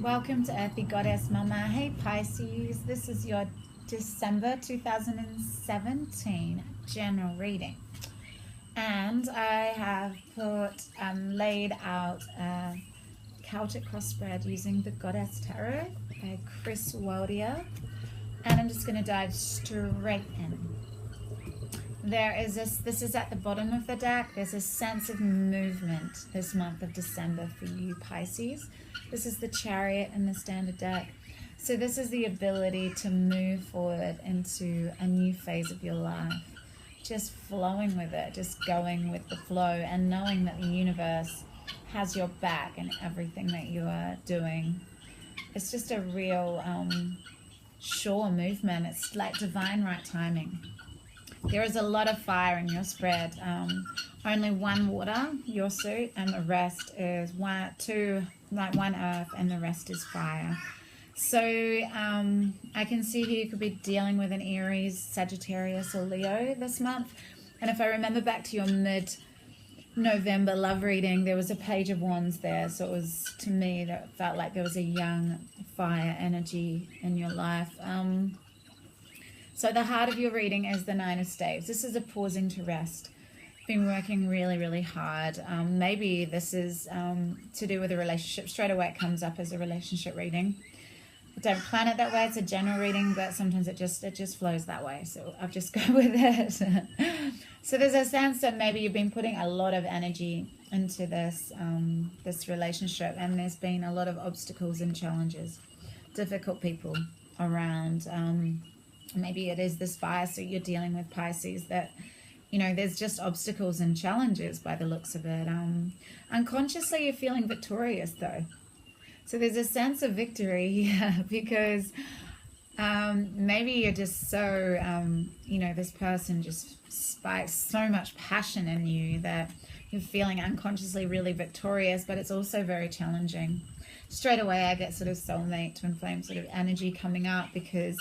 welcome to Earthy Goddess Mama. Hey Pisces, this is your December 2017 general reading. And I have laid out a Celtic cross spread using the Goddess Tarot by Chris Waldia. And I'm just going to dive straight in. This is at the bottom of the deck. There's a sense of movement this month of December for you Pisces. This is the Chariot in the standard deck. So this is the ability to move forward into a new phase of your life. Just flowing with it, just going with the flow and knowing that the universe has your back in everything that you are doing. It's just a real sure movement. It's like divine right timing. There is a lot of fire in your spread. Only one water, your suit, and the rest is one earth, and the rest is fire. So I can see here you could be dealing with an Aries, Sagittarius, or Leo this month. And if I remember back to your mid-November love reading, there was a Page of Wands there. So it was, to me, that felt like there was a young fire energy in your life. So the heart of your reading is the Nine of Staves. This is a pausing to rest. Been working really, really hard. Maybe this is to do with a relationship. Straight away it comes up as a relationship reading. I don't plan it that way. It's a general reading, but sometimes it just flows that way. So I'll just go with it. So there's a sense that maybe you've been putting a lot of energy into this relationship, and there's been a lot of obstacles and challenges, difficult people around. Maybe it is this fire, so you're dealing with Pisces, that, you know, there's just obstacles and challenges by the looks of it. Unconsciously, you're feeling victorious, though. So there's a sense of victory here because maybe you're just so, this person just spikes so much passion in you that you're feeling unconsciously really victorious, but it's also very challenging. Straight away, I get sort of soulmate, twin flame sort of energy coming up because...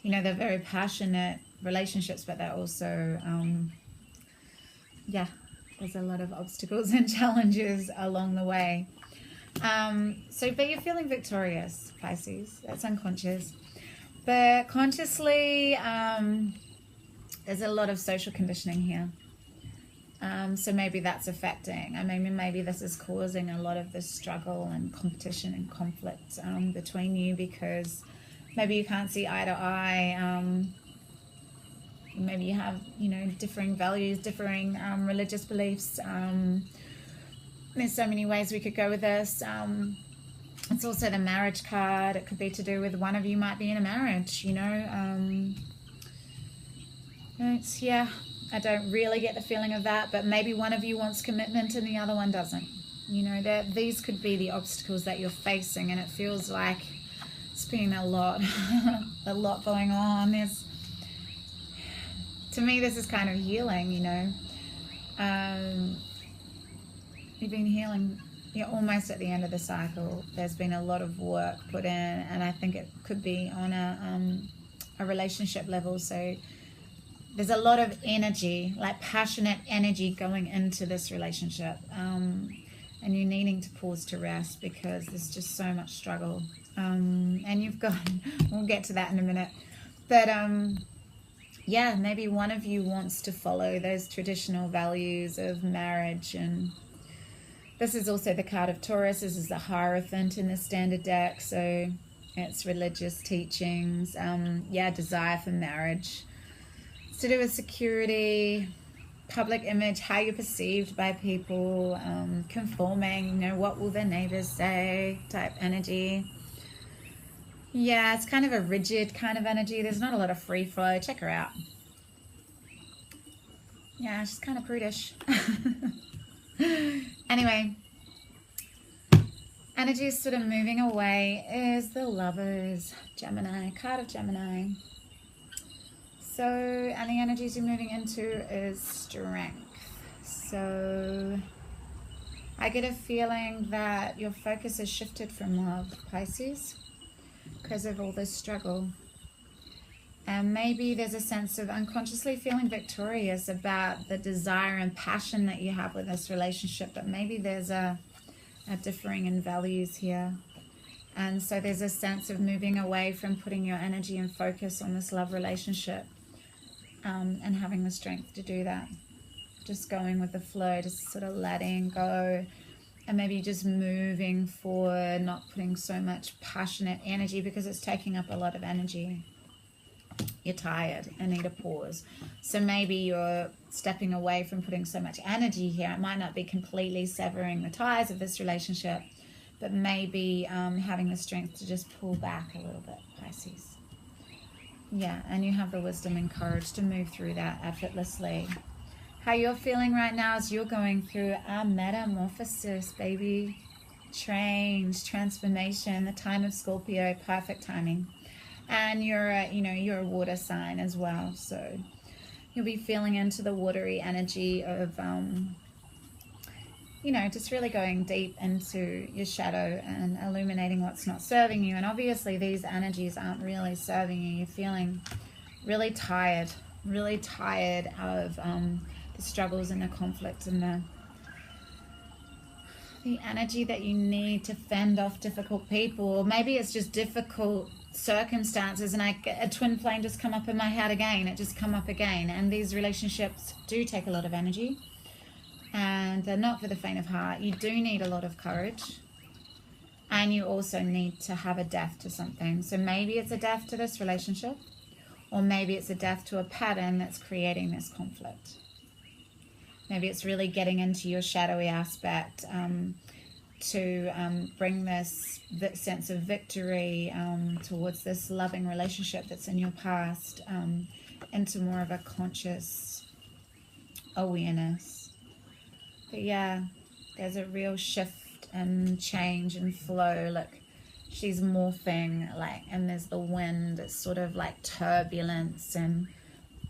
they're very passionate relationships, but they're also, there's a lot of obstacles and challenges along the way. But you're feeling victorious, Pisces. That's unconscious. But consciously, there's a lot of social conditioning here. So maybe that's affecting. Maybe this is causing a lot of this struggle and competition and conflict between you because... maybe you can't see eye to eye. Maybe you have, differing values, differing religious beliefs. There's so many ways we could go with this. It's also the marriage card. It could be to do with one of you might be in a marriage, I don't really get the feeling of that, but maybe one of you wants commitment and the other one doesn't. These could be the obstacles that you're facing, and it feels like it's been a lot going on. To me, this is kind of healing, You've been healing. You're almost at the end of the cycle. There's been a lot of work put in, and I think it could be on a relationship level. So there's a lot of energy, like passionate energy going into this relationship. And you're needing to pause to rest because there's just so much struggle. And you've got, we'll get to that in a minute. But maybe one of you wants to follow those traditional values of marriage. And this is also the card of Taurus. This is the Hierophant in the standard deck. So it's religious teachings, desire for marriage. It's to do with security, public image, how you're perceived by people, conforming, what will the neighbors say type energy. Yeah, it's kind of a rigid kind of energy. There's not a lot of free flow. Check her out. Yeah, she's kind of prudish. Anyway, energy is sort of moving away is the Lovers, Gemini, card of Gemini. So, and the energies you're moving into is strength. So, I get a feeling that your focus has shifted from love, Pisces, because of all this struggle. And maybe there's a sense of unconsciously feeling victorious about the desire and passion that you have with this relationship, but maybe there's a differing in values here. And so there's a sense of moving away from putting your energy and focus on this love relationship, and having the strength to do that. Just going with the flow, just sort of letting go, and maybe just moving forward, not putting so much passionate energy because it's taking up a lot of energy. You're tired and need a pause. So maybe you're stepping away from putting so much energy here. It might not be completely severing the ties of this relationship, but maybe having the strength to just pull back a little bit, Pisces. Yeah, and you have the wisdom and courage to move through that effortlessly. How you're feeling right now is you're going through a metamorphosis, baby. Change, transformation, the time of Scorpio, perfect timing. And you're a water sign as well, so you'll be feeling into the watery energy of just really going deep into your shadow and illuminating what's not serving you. And obviously these energies aren't really serving you. You're feeling really tired of the struggles and the conflicts and the energy that you need to fend off difficult people. Or maybe it's just difficult circumstances, and a twin flame just come up in my head again. It just come up again. And these relationships do take a lot of energy, and they're not for the faint of heart. You do need a lot of courage, and you also need to have a death to something. So maybe it's a death to this relationship, or maybe it's a death to a pattern that's creating this conflict. Maybe it's really getting into your shadowy aspect to bring this sense of victory towards this loving relationship that's in your past into more of a conscious awareness. But yeah, there's a real shift and change and flow. Look, she's morphing, and there's the wind. It's sort of like turbulence,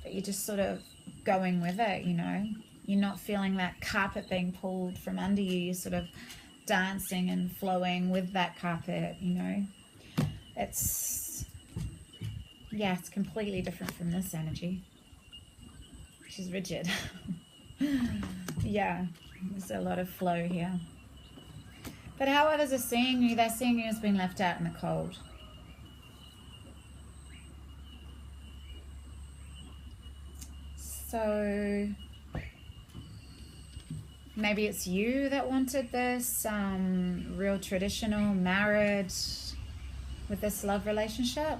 but you're just sort of going with it, You're not feeling that carpet being pulled from under you. You're sort of dancing and flowing with that carpet, It's completely different from this energy. She's rigid. Yeah, there's a lot of flow here. But how others are seeing you, they're seeing you as being left out in the cold. So maybe it's you that wanted this real traditional marriage with this love relationship,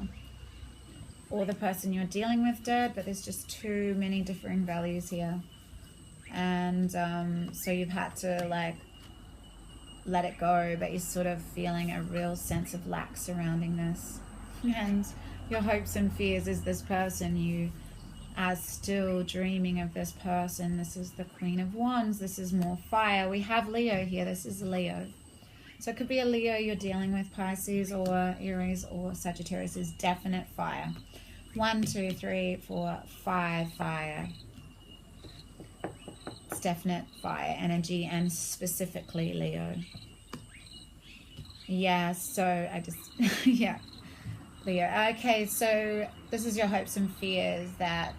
or the person you're dealing with did, but there's just too many differing values here. And so you've had to let it go, but you're sort of feeling a real sense of lack surrounding this. And your hopes and fears is this person, you are still dreaming of this person. This is the Queen of Wands. This is more fire. We have Leo here. This is Leo. So it could be a Leo you're dealing with, Pisces, or Aries, or Sagittarius. Is definite fire. 1, 2, 3, 4, 5 fire. It's definite fire energy, and specifically Leo. Yeah, so I just, yeah. Leo. Okay, so this is your hopes and fears that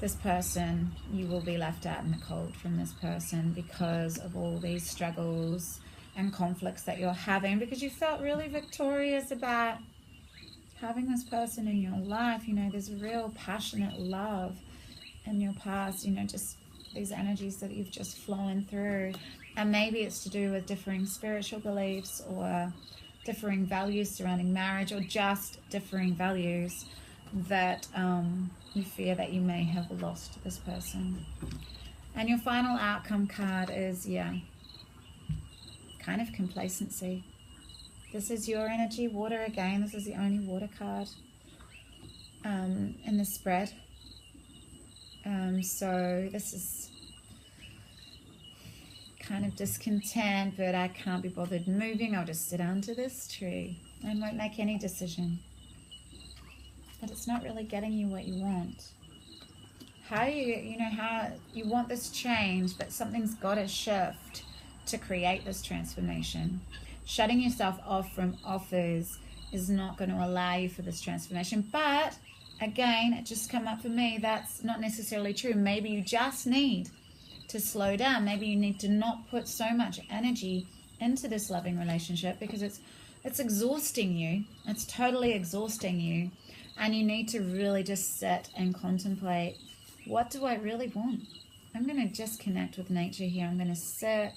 this person, you will be left out in the cold from this person because of all these struggles and conflicts that you're having, because you felt really victorious about having this person in your life. There's real passionate love in your past, just these energies that you've just flown through. And maybe it's to do with differing spiritual beliefs, or differing values surrounding marriage, or just differing values that you fear that you may have lost this person. And your final outcome card is, kind of complacency. This is your energy, water again. This is the only water card in the spread. So this is kind of discontent, but I can't be bothered moving. I'll just sit under this tree and won't make any decision. But it's not really getting you what you want. How you want this change, but something's got to shift to create this transformation. Shutting yourself off from offers is not going to allow you for this transformation. But again, it just come up for me, that's not necessarily true. Maybe you just need to slow down. Maybe you need to not put so much energy into this loving relationship because it's it's exhausting you. It's totally exhausting you. And you need to really just sit and contemplate, what do I really want? I'm going to just connect with nature here. I'm going to sit.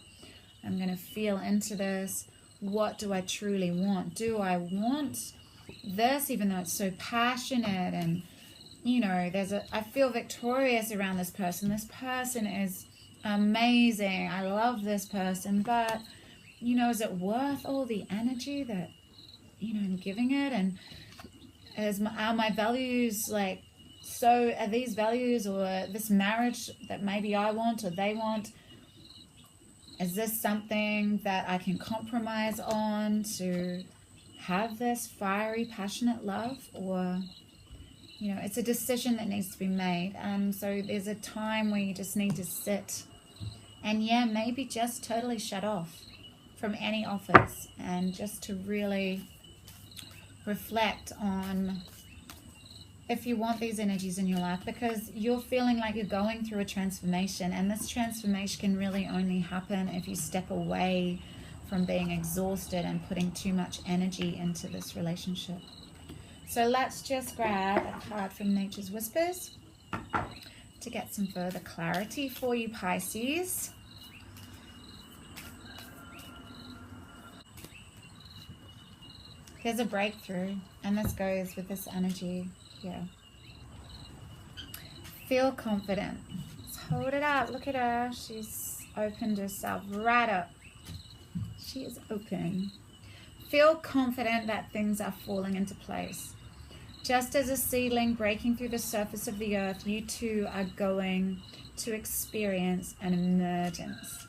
I'm going to feel into this. What do I truly want? Do I want this, even though it's so passionate and, you know, I feel victorious around this person. This person is amazing. I love this person, but, you know, is it worth all the energy that, you know, I'm giving it? And are my values like, so are these values or this marriage that maybe I want or they want, is this something that I can compromise on to have this fiery, passionate love? Or, you know, it's a decision that needs to be made. So there's a time where you just need to sit and, yeah, maybe just totally shut off from any offers and just to really reflect on if you want these energies in your life, because you're feeling like you're going through a transformation, and this transformation can really only happen if you step away from being exhausted and putting too much energy into this relationship. So let's just grab a card from Nature's Whispers to get some further clarity for you, Pisces. Here's a breakthrough, and this goes with this energy here. Feel confident. Let's hold it up. Look at her. She's opened herself right up. She is open. Feel confident that things are falling into place. Just as a seedling breaking through the surface of the earth, you too are going to experience an emergence.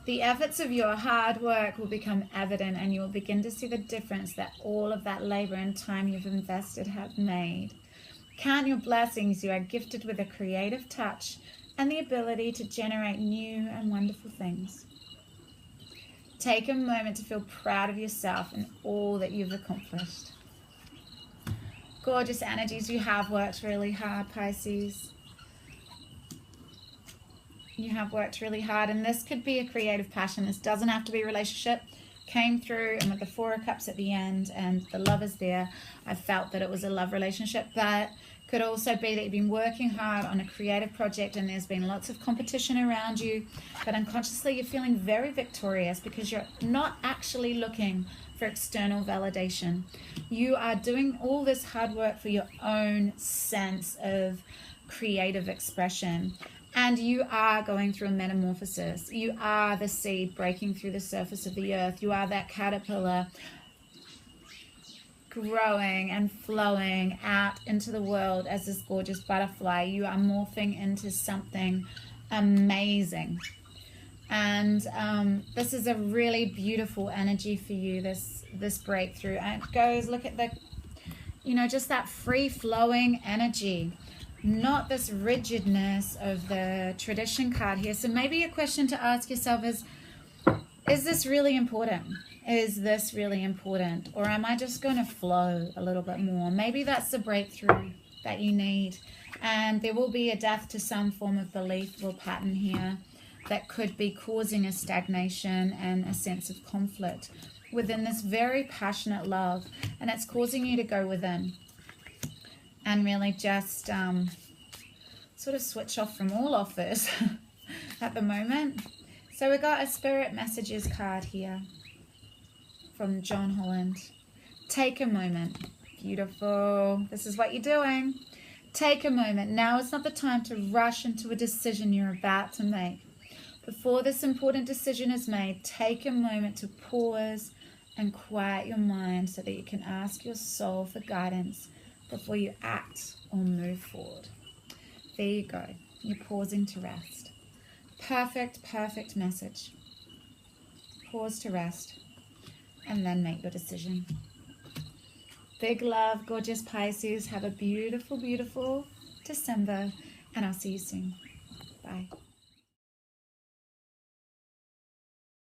The efforts of your hard work will become evident, and you will begin to see the difference that all of that labor and time you've invested have made. Count your blessings. You are gifted with a creative touch and the ability to generate new and wonderful things. Take a moment to feel proud of yourself and all that you've accomplished. Gorgeous energies. You have worked really hard, Pisces. You have worked really hard, and this could be a creative passion. This doesn't have to be a relationship. Came through, and with the Four of Cups at the end and the Lovers there, I felt that it was a love relationship, but could also be that you've been working hard on a creative project and there's been lots of competition around you, but unconsciously you're feeling very victorious because you're not actually looking for external validation. You are doing all this hard work for your own sense of creative expression. And you are going through a metamorphosis. You are the seed breaking through the surface of the earth. You are that caterpillar growing and flowing out into the world as this gorgeous butterfly. You are morphing into something amazing. And this is a really beautiful energy for you, this breakthrough. And it goes, look at the, you know, just that free-flowing energy. Not this rigidness of the tradition card here. So maybe a question to ask yourself is this really important? Is this really important? Or am I just going to flow a little bit more? Maybe that's the breakthrough that you need. And there will be a death to some form of belief or pattern here that could be causing a stagnation and a sense of conflict within this very passionate love. And it's causing you to go within and really just sort of switch off from all offers at the moment. So we got a Spirit Messages card here from John Holland. Take a moment. Beautiful. This is what you're doing. Take a moment. Now is not the time to rush into a decision you're about to make. Before this important decision is made, take a moment to pause and quiet your mind so that you can ask your soul for guidance before you act or move forward. There you go. You're pausing to rest. Perfect, perfect message. Pause to rest and then make your decision. Big love, gorgeous Pisces. Have a beautiful, beautiful December, and I'll see you soon. Bye.